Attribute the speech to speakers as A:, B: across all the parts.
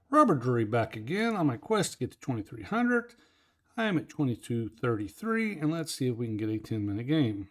A: Robert Drury back again on my quest to get to 2300. I am at 2233, and let's see if we can get a 10-minute game.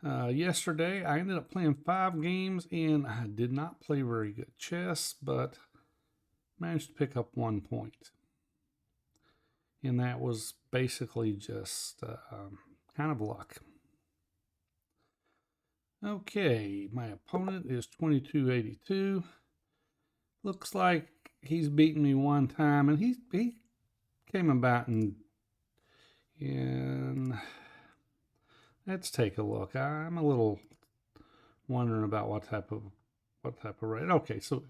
A: Yesterday, I ended up playing 5 games, and I did not play very good chess, but managed to pick up 1 point. And that was basically just kind of luck. Okay, my opponent is 2282. Looks like he's beaten me 1 time, and he came about and let's take a look. I'm a little wondering about what type of rate. Okay, so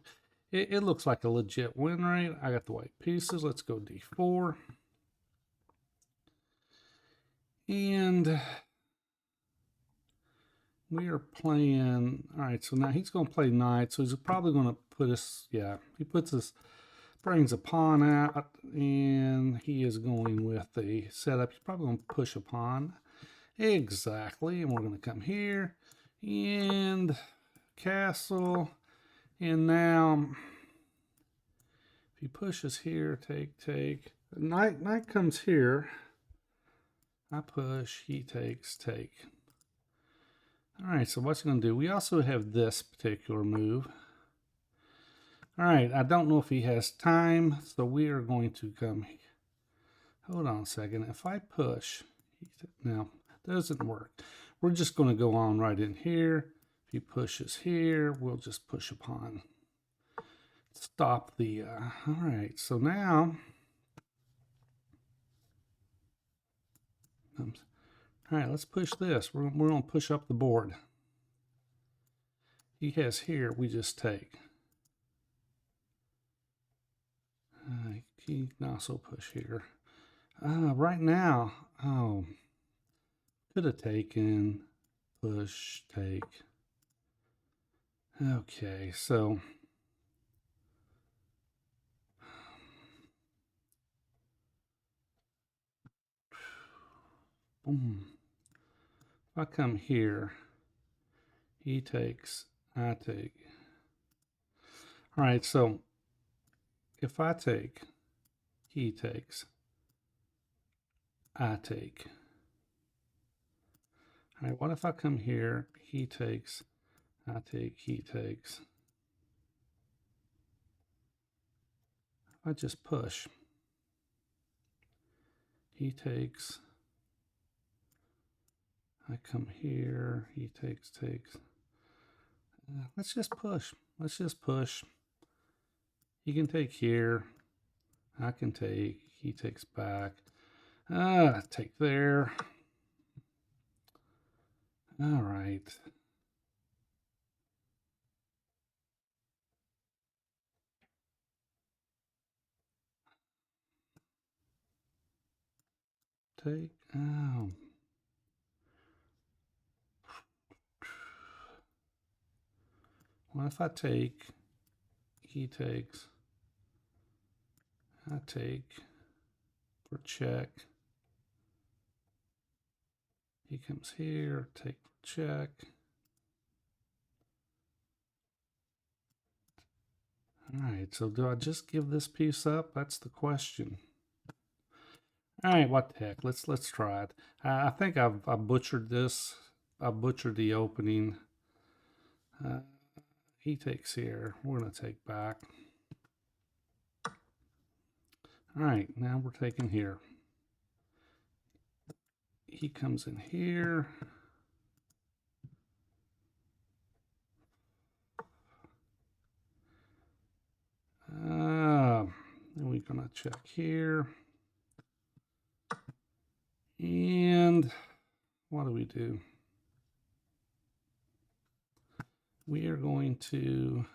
A: it looks like a legit win rate. I got the white pieces. Let's go d4. And we are playing, all right, so now he's going to play knight, so he's probably going to put us, brings a pawn out, and he is going with the setup. He's probably going to push a pawn. Exactly, and we're going to come here, and castle, and now, if he pushes here, take. Knight comes here. I push, he takes, take. All right, so what's he going to do? We also have this particular move. All right, I don't know if he has time, so we are going to come here. Hold on a second. If I push, now, doesn't work. We're just going to go on right in here. If he pushes here, we'll just push a pawn. Stop the, all right, so now, all right, let's push this. We're going to push up the board. He has here, we just take. He can also push here. Right now, could have taken, push, take. Okay, so boom. If I come here, he takes, I take. All right, so if I take, he takes, I take. All right, what if I come here, he takes, I take, he takes. I just push. He takes, I come here, he takes. Let's just push. Let's just push. He can take here. I can take. He takes back. Take there. All right. Take. Oh. What if I take? He takes. I take for check. He comes here, take for check. All right, so do I just give this piece up? That's the question. All right, what the heck? Let's try it. I think I butchered this. I butchered the opening. He takes here. We're going to take back. All right, now we're taking here. He comes in here. Then we're going to check here. And what do we do? We are going to,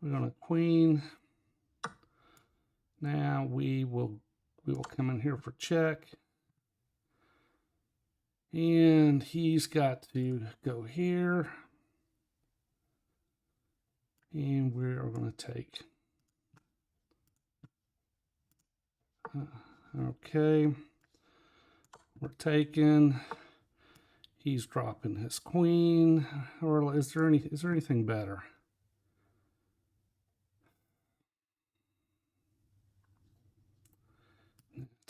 A: we're going to queen. Now we will come in here for check. And he's got to go here. And we are going to take. Okay. We're taking. He's dropping his queen. Or is there anything better?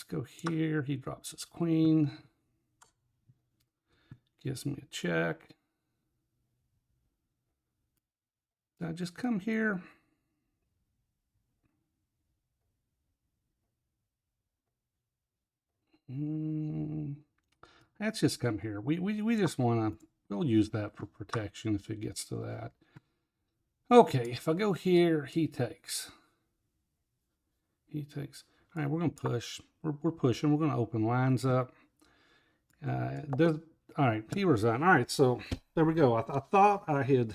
A: go here. He drops his queen. Gives me a check. I just come here. Let's just come here. We just want to, we'll use that for protection if it gets to that. Okay, if I go here, he takes. He takes. All right, we're going to push. We're pushing. We're going to open lines up. All right, he resigned. All right, so there we go. I thought I had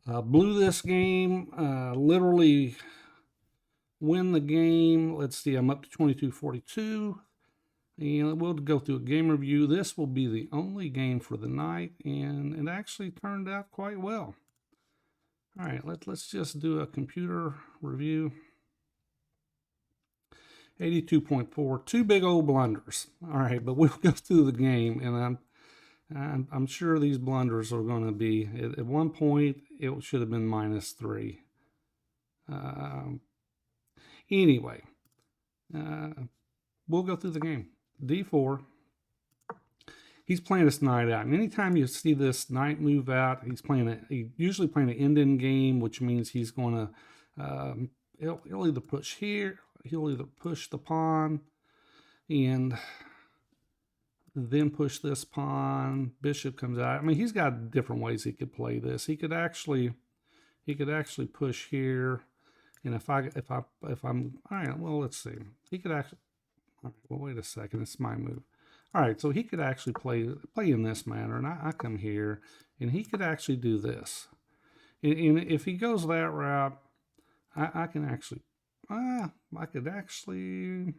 A: blew this game. Literally win the game. Let's see, I'm up to 22-42. And we'll go through a game review. This will be the only game for the night, and it actually turned out quite well. All right, let's just do a computer review. 82.4, two big old blunders. All right, but we'll go through the game, and I'm sure these blunders are going to be, at one point, it should have been -3. Anyway, we'll go through the game. D4. He's playing this knight out, and anytime you see this knight move out, he's usually playing an end game, which means he's going to he'll either push here, he'll either push the pawn, and then push this pawn. Bishop comes out. I mean, he's got different ways he could play this. He could actually push here, and if I'm all right, well, let's see. He could actually. All right, well, wait a second. It's my move. All right, so he could actually play in this manner, and I come here, and he could actually do this. And if he goes that route, I can actually, I could actually,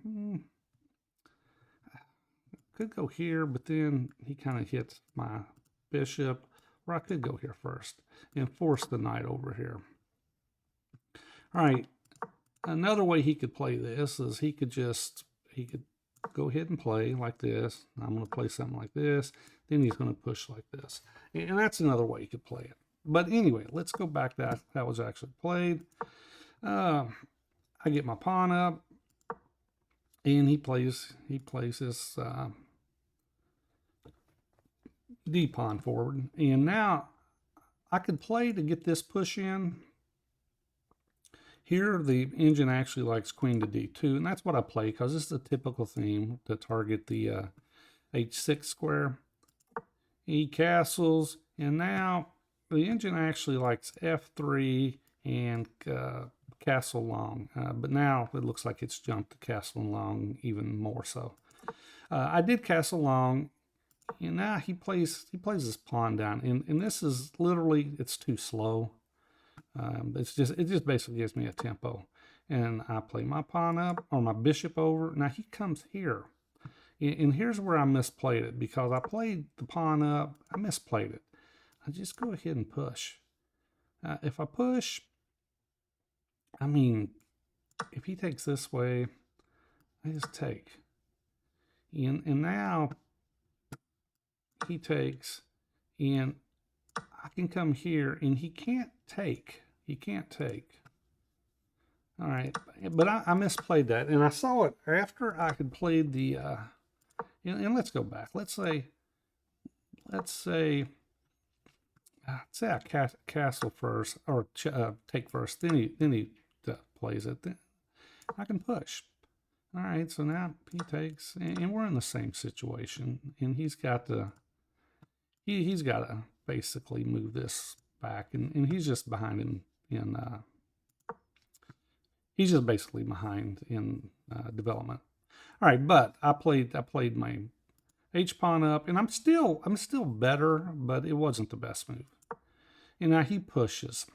A: could go here, but then he kind of hits my bishop, or I could go here first and force the knight over here. All right, another way he could play this is he could go ahead and play like this. I'm going to play something like this. Then he's going to push like this. And that's another way you could play it. But anyway, let's go back to that was actually played. I get my pawn up, and he plays his D pawn forward. And now I could play to get this push in. Here, the engine actually likes queen to d2, and that's what I play because this is a typical theme to target the h6 square. He castles, and now the engine actually likes f3 and castle long, but now it looks like it's jumped to castle long even more so. I did castle long, and now he plays his pawn down, and this is literally, it's too slow. It just basically gives me a tempo, and I play my pawn up or my bishop over. Now he comes here, and here's where I misplayed it because I played the pawn up. I misplayed it. I just go ahead and push. If I push, I mean, if he takes this way, I just take, and now he takes, and I can come here, and he can't take. He can't take. All right, but I misplayed that, and I saw it after I had played the. And let's go back. Let's say I castle first or take first. Then he plays it. Then I can push. All right, so now he takes, and we're in the same situation, and he's got to basically move this back, and he's just behind he's just basically behind in development. All right, but I played my h pawn up, and I'm still better, but it wasn't the best move. And now he pushes.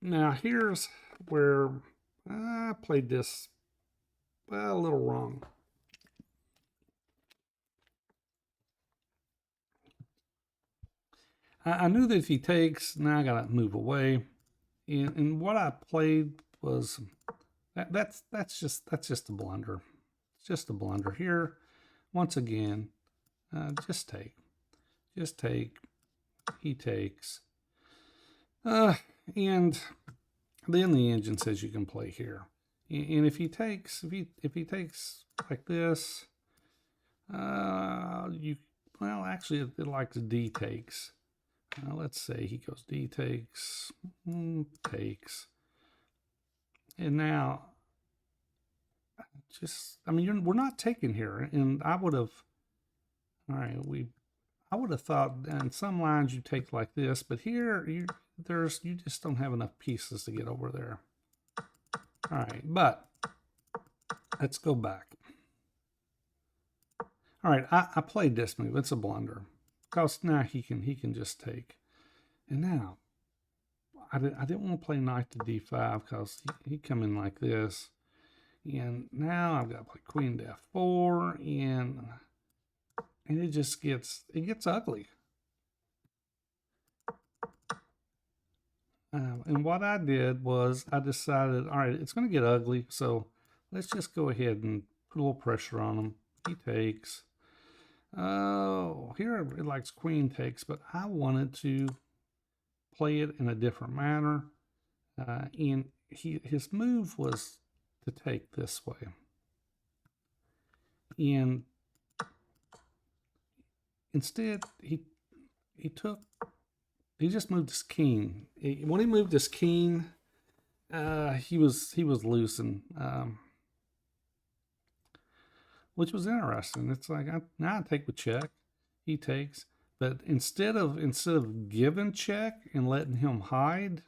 A: Now here's where I played this a little wrong. I knew that if he takes, now I gotta move away, and what I played was that's just a blunder. It's just a blunder here. Once again, just take. He takes, and then the engine says you can play here, And if he takes like this, well, actually it likes D takes. Let's say he goes D takes, takes, and now I mean, we're not taking here, and I would have. All right, I would have thought in some lines you take like this, but here you just don't have enough pieces to get over there. All right, but let's go back. All right, I played this move. It's a blunder because now he can just take. And now I didn't want to play knight to d5 because he come in like this. And now I've got to play queen to f4, and it just gets ugly. And what I did was I decided, all right, it's going to get ugly, so let's just go ahead and put a little pressure on him. He takes. Oh, here it likes queen takes, but I wanted to play it in a different manner. And his move was to take this way. And instead, he just moved his king. When he moved his king, he was losing, which was interesting. It's like now I take with check, he takes, but instead of giving check and letting him hide,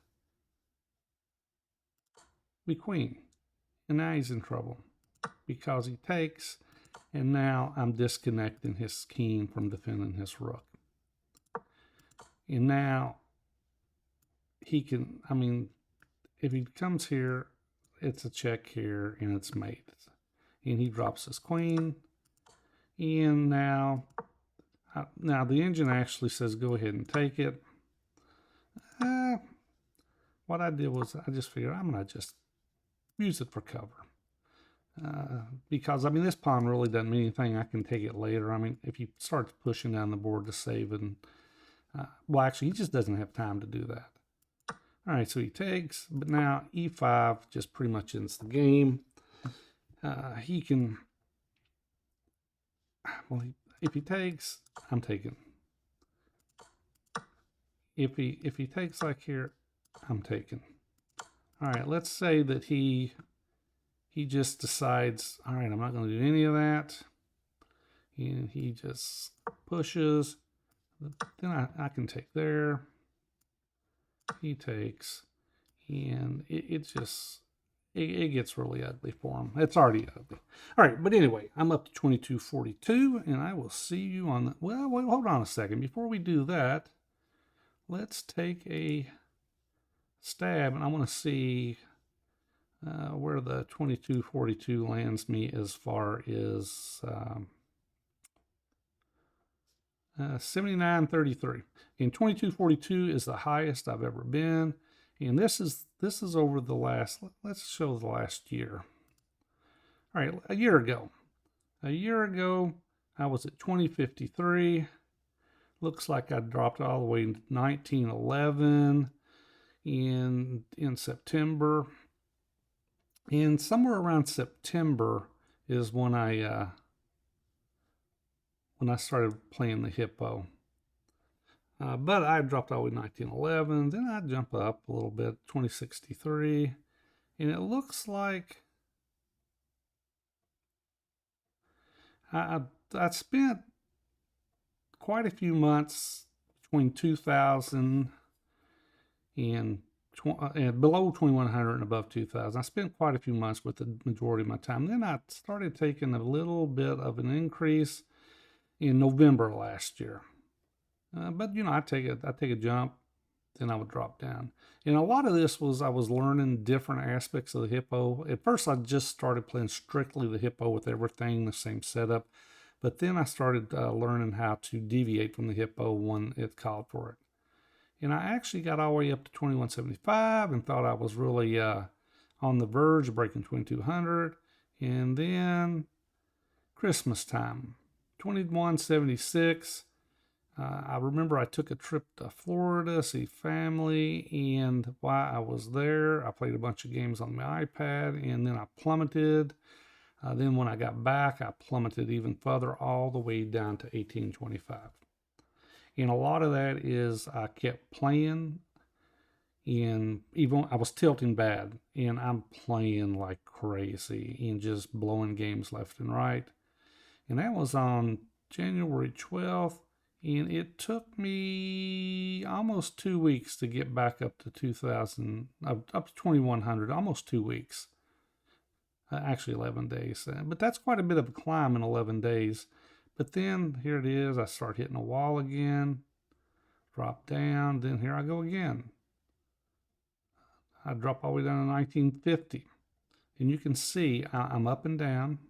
A: we queen, and now he's in trouble because he takes, and now I'm disconnecting his king from defending his rook. And now he can, I mean, if he comes here, it's a check here, and it's mate. And he drops his queen. And now the engine actually says go ahead and take it. What I did was I just figured I'm going to just use it for cover. Because, I mean, this pawn really doesn't mean anything. I can take it later. I mean, if he starts pushing down the board to save, and well, actually, he just doesn't have time to do that. All right, so he takes, but now e5 just pretty much ends the game. He can, well, if he takes, I'm taking. If he takes like here, I'm taking. All right, let's say that he just decides, all right, I'm not going to do any of that. And he just pushes. Then I can take there. He takes. And it gets really ugly for him. It's already ugly. All right, but anyway, I'm up to 2242, and I will see you on the, well, wait, hold on a second. Before we do that, let's take a stab, and I want to see where the 2242 lands me as far as 79.33. And 2242 is the highest I've ever been. And this is over the last, let's show the last year. All right, a year ago. A year ago, I was at 2053. Looks like I dropped all the way to 1911 in September. And somewhere around September is when I started playing the hippo. But I dropped all the way to 1911. Then I jump up a little bit, 2063. And it looks like I spent quite a few months between 2000 and below 2100 and above 2000. I spent quite a few months with the majority of my time. Then I started taking a little bit of an increase in November last year. But you know, I take a jump, then I would drop down. And a lot of this was I was learning different aspects of the hippo. At first, I just started playing strictly the hippo with everything the same setup. But then I started learning how to deviate from the hippo when it called for it. And I actually got all the way up to 2175 and thought I was really on the verge of breaking 2200. And then Christmas time, 2176. I remember I took a trip to Florida, see family, and while I was there, I played a bunch of games on my iPad, and then I plummeted. Then when I got back, I plummeted even further, all the way down to 1825. And a lot of that is I kept playing, and even I was tilting bad, and I'm playing like crazy and just blowing games left and right. And that was on January 12th, and it took me almost 2 weeks to get back up to 2000, up to 2100, almost 2 weeks. Actually 11 days, but that's quite a bit of a climb in 11 days. But then here it is, I start hitting a wall again, drop down, then here I go again. I drop all the way down to 1950, and you can see I'm up and down,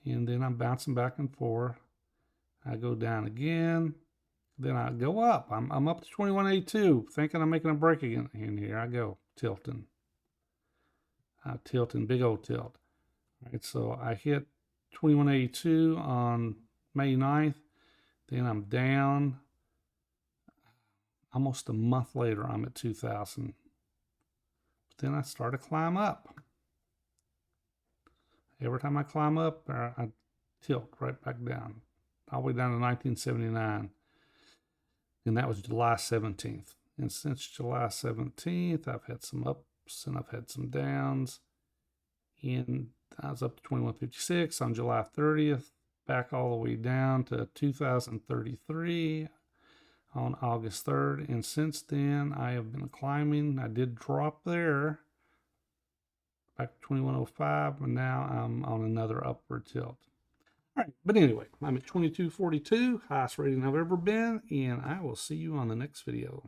A: and then I'm bouncing back and forth. I go down again, then I go up. I'm up to 2182, thinking I'm making a break again, and here I go, tilting. Tilting, big old tilt. All right, so I hit 2182 on May 9th, then I'm down. Almost a month later, I'm at 2000. But then I start to climb up. Every time I climb up, I tilt right back down, all the way down to 1979. And that was July 17th. And since July 17th, I've had some ups and I've had some downs. And I was up to 2156 on July 30th, back all the way down to 2033 on August 3rd. And since then, I have been climbing. I did drop there back to 2105, and now I'm on another upward tilt. All right, but anyway, I'm at 2242, highest rating I've ever been, and I will see you on the next video.